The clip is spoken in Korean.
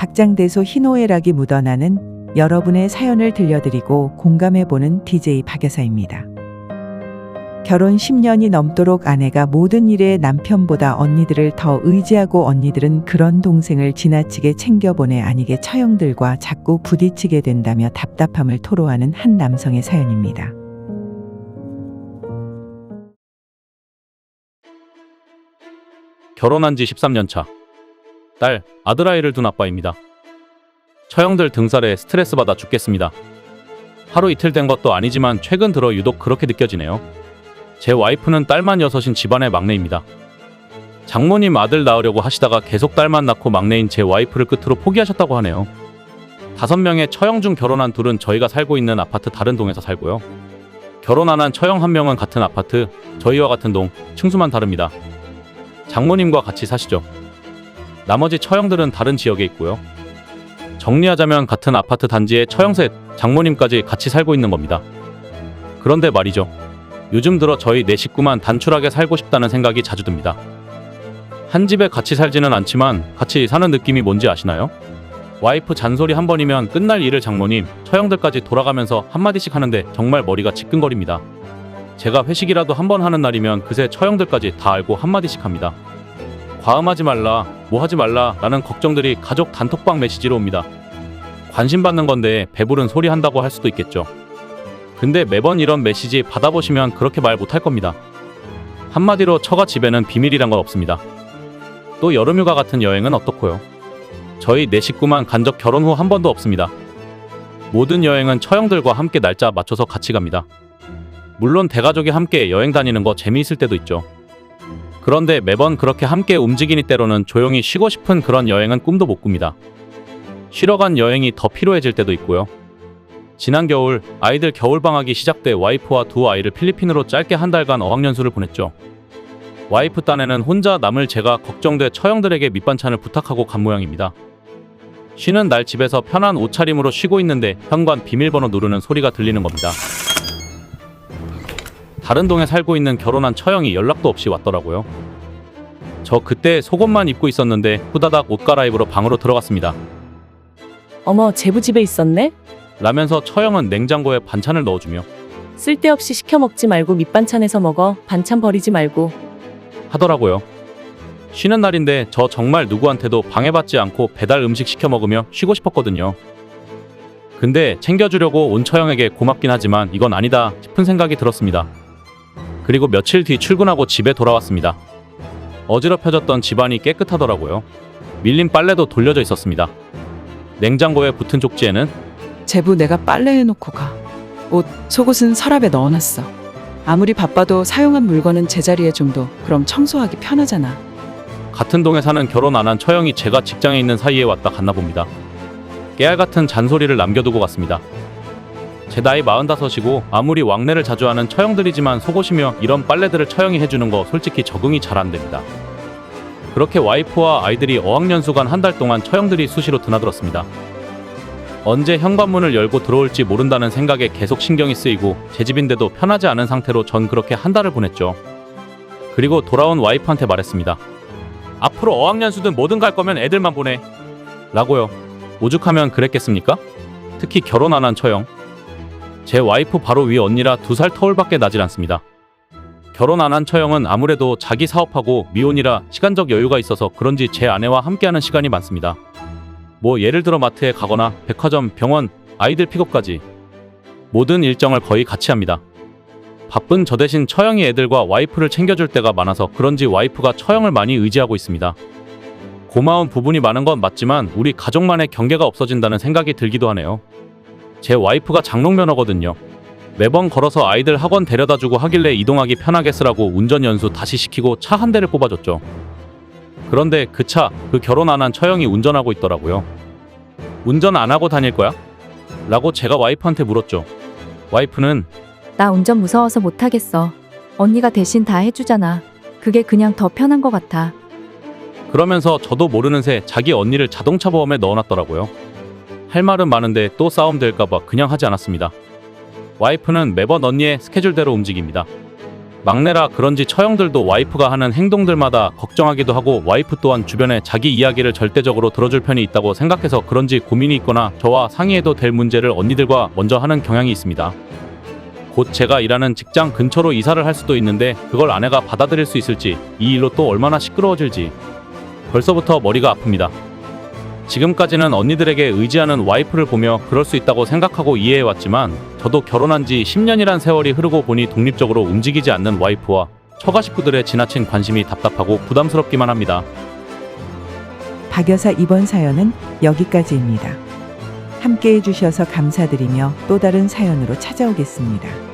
박장대소 희노애락이 묻어나는 여러분의 사연을 들려드리고 공감해보는 DJ 박여사입니다. 결혼 10년이 넘도록 아내가 모든 일에 남편보다 언니들을 더 의지하고 언니들은 그런 동생을 지나치게 챙겨보내 아니게 처형들과 자꾸 부딪히게 된다며 답답함을 토로하는 한 남성의 사연입니다. 결혼한 지 13년 차. 딸, 아들아이를 둔 아빠입니다. 처형들 등살에 스트레스 받아 죽겠습니다. 하루 이틀 된 것도 아니지만 최근 들어 유독 그렇게 느껴지네요. 제 와이프는 딸만 6인 집안의 막내입니다. 장모님 아들 낳으려고 하시다가 계속 딸만 낳고 막내인 제 와이프를 끝으로 포기하셨다고 하네요. 5명의 처형 중 결혼한 둘은 저희가 살고 있는 아파트 다른 동에서 살고요. 결혼 안 한 처형 1명은 같은 아파트, 저희와 같은 동, 층수만 다릅니다. 장모님과 같이 사시죠. 나머지 처형들은 다른 지역에 있고요. 정리하자면 같은 아파트 단지에 처형 셋, 장모님까지 같이 살고 있는 겁니다. 그런데 말이죠. 요즘 들어 저희 4식구만 단출하게 살고 싶다는 생각이 자주 듭니다. 한 집에 같이 살지는 않지만 같이 사는 느낌이 뭔지 아시나요? 와이프 잔소리 한 번이면 끝날 일을 장모님, 처형들까지 돌아가면서 한마디씩 하는데 정말 머리가 지끈거립니다. 제가 회식이라도 한 번 하는 날이면 그새 처형들까지 다 알고 한마디씩 합니다. 과음하지 말라, 뭐 하지 말라 라는 걱정들이 가족 단톡방 메시지로 옵니다. 관심 받는 건데 배부른 소리 한다고 할 수도 있겠죠. 근데 매번 이런 메시지 받아보시면 그렇게 말 못할 겁니다. 한마디로 처가 집에는 비밀이란 건 없습니다. 또 여름휴가 같은 여행은 어떻고요? 저희 4식구만 간 적 결혼 후 한 번도 없습니다. 모든 여행은 처형들과 함께 날짜 맞춰서 같이 갑니다. 물론 대가족이 함께 여행 다니는 거 재미있을 때도 있죠. 그런데 매번 그렇게 함께 움직이니 때로는 조용히 쉬고 싶은 그런 여행은 꿈도 못 꿉니다. 쉬러 간 여행이 더 피로해질 때도 있고요. 지난 겨울 아이들 겨울방학이 시작돼 와이프와 두 아이를 필리핀으로 짧게 한 달간 어학연수를 보냈죠. 와이프 딴에는 혼자 남을 제가 걱정돼 처형들에게 밑반찬을 부탁하고 간 모양입니다. 쉬는 날 집에서 편한 옷차림으로 쉬고 있는데 현관 비밀번호 누르는 소리가 들리는 겁니다. 다른 동에 살고 있는 결혼한 처형이 연락도 없이 왔더라고요. 저 그때 속옷만 입고 있었는데 후다닥 옷 갈아입으러 방으로 들어갔습니다. 어머, 제부 집에 있었네? 라면서 처형은 냉장고에 반찬을 넣어주며 쓸데없이 시켜 먹지 말고 밑반찬에서 먹어. 반찬 버리지 말고. 하더라고요. 쉬는 날인데 저 정말 누구한테도 방해받지 않고 배달 음식 시켜 먹으며 쉬고 싶었거든요. 근데 챙겨주려고 온 처형에게 고맙긴 하지만 이건 아니다 싶은 생각이 들었습니다. 그리고 며칠 뒤 출근하고 집에 돌아왔습니다. 어지럽혀졌던 집안이 깨끗하더라고요. 밀린 빨래도 돌려져 있었습니다. 냉장고에 붙은 쪽지에는 제부 내가 빨래해놓고 가. 옷, 속옷은 서랍에 넣어놨어. 아무리 바빠도 사용한 물건은 제자리에 좀 둬. 그럼 청소하기 편하잖아. 같은 동에 사는 결혼 안 한 처형이 제가 직장에 있는 사이에 왔다 갔나 봅니다. 깨알 같은 잔소리를 남겨두고 갔습니다. 제 나이 45이고 아무리 왕래를 자주 하는 처형들이지만 속옷이며 이런 빨래들을 처형이 해주는 거 솔직히 적응이 잘 안 됩니다. 그렇게 와이프와 아이들이 어학연수 간 한 달 동안 처형들이 수시로 드나들었습니다. 언제 현관문을 열고 들어올지 모른다는 생각에 계속 신경이 쓰이고 제 집인데도 편하지 않은 상태로 전 그렇게 한 달을 보냈죠. 그리고 돌아온 와이프한테 말했습니다. 앞으로 어학연수든 뭐든 갈 거면 애들만 보내. 라고요. 오죽하면 그랬겠습니까? 특히 결혼 안 한 처형. 제 와이프 바로 위 언니라 2살 터울밖에 나질 않습니다. 결혼 안 한 처형은 아무래도 자기 사업하고 미혼이라 시간적 여유가 있어서 그런지 제 아내와 함께하는 시간이 많습니다. 뭐 예를 들어 마트에 가거나 백화점, 병원, 아이들 픽업까지 모든 일정을 거의 같이 합니다. 바쁜 저 대신 처형이 애들과 와이프를 챙겨줄 때가 많아서 그런지 와이프가 처형을 많이 의지하고 있습니다. 고마운 부분이 많은 건 맞지만 우리 가족만의 경계가 없어진다는 생각이 들기도 하네요. 제 와이프가 장롱면허거든요. 매번 걸어서 아이들 학원 데려다주고 하길래 이동하기 편하게 쓰라고 운전 연수 다시 시키고 차 한 대를 뽑아줬죠. 그런데 그 차, 그 결혼 안 한 처형이 운전하고 있더라고요. 운전 안 하고 다닐 거야? 라고 제가 와이프한테 물었죠. 와이프는 나 운전 무서워서 못하겠어. 언니가 대신 다 해주잖아. 그게 그냥 더 편한 것 같아. 그러면서 저도 모르는 새 자기 언니를 자동차 보험에 넣어놨더라고요. 할 말은 많은데 또 싸움 될까봐 그냥 하지 않았습니다. 와이프는 매번 언니의 스케줄대로 움직입니다. 막내라 그런지 처형들도 와이프가 하는 행동들마다 걱정하기도 하고 와이프 또한 주변에 자기 이야기를 절대적으로 들어줄 편이 있다고 생각해서 그런지 고민이 있거나 저와 상의해도 될 문제를 언니들과 먼저 하는 경향이 있습니다. 곧 제가 일하는 직장 근처로 이사를 할 수도 있는데 그걸 아내가 받아들일 수 있을지, 이 일로 또 얼마나 시끄러워질지 벌써부터 머리가 아픕니다. 지금까지는 언니들에게 의지하는 와이프를 보며 그럴 수 있다고 생각하고 이해해왔지만 저도 결혼한 지 10년이란 세월이 흐르고 보니 독립적으로 움직이지 않는 와이프와 처가 식구들의 지나친 관심이 답답하고 부담스럽기만 합니다. 박 여사 이번 사연은 여기까지입니다. 함께 해주셔서 감사드리며 또 다른 사연으로 찾아오겠습니다.